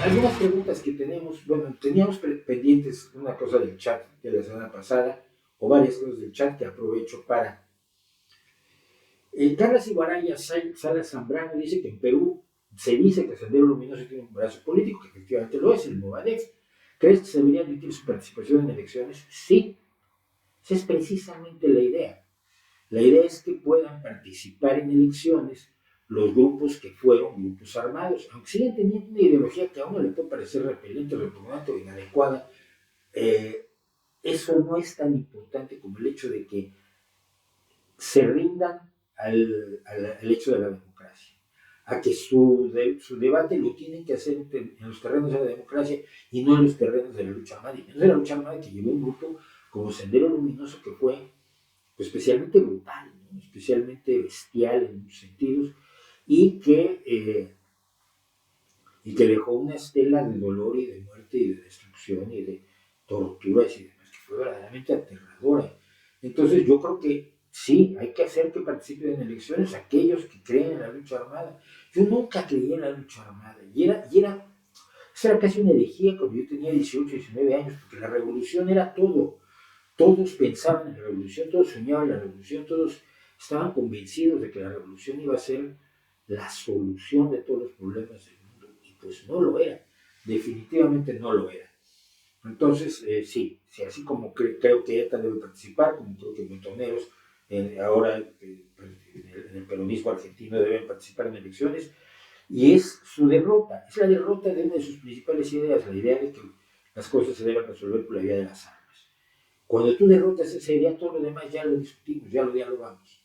algunas preguntas que tenemos, bueno, teníamos pendientes una cosa del chat de la semana pasada, o varias cosas del chat que aprovecho para. Carla Iguaraya Sala Zambrano dice que en Perú se dice que Sendero Luminoso tiene un brazo político, que efectivamente lo es, el Movadef. ¿Crees que se debería admitir su participación en elecciones? Sí, esa es precisamente la idea. La idea es que puedan participar en elecciones los grupos que fueron grupos armados, aunque sigan teniendo una ideología que a uno le puede parecer repelente, repugnante o inadecuada, eh, eso no es tan importante como el hecho de que se rindan al hecho de la democracia, a que su debate lo tienen que hacer en los terrenos de la democracia y no en los terrenos de la lucha armada, y menos de la lucha armada que llevó un grupo como Sendero Luminoso que fue pues, especialmente brutal, ¿no? Especialmente bestial en muchos sentidos, y que dejó una estela de dolor y de muerte y de destrucción y de torturas y demás, que fue verdaderamente aterradora. Entonces yo creo que sí, hay que hacer que participen en elecciones aquellos que creen en la lucha armada. Yo nunca creí en la lucha armada, esa era casi una herejía cuando yo tenía 18, 19 años, porque la revolución era todo. Todos pensaban en la revolución, todos soñaban en la revolución, todos estaban convencidos de que la revolución iba a ser la solución de todos los problemas del mundo. Y pues no lo era, definitivamente no lo era. Entonces, sí, así como creo que ETA debe participar, como creo que Montoneros ahora en el peronismo argentino deben participar en elecciones, y es su derrota, es la derrota de una de sus principales ideas, la idea de que las cosas se deben resolver por la vía de las armas. Cuando tú derrotas esa idea, todo lo demás ya lo discutimos, ya lo dialogamos.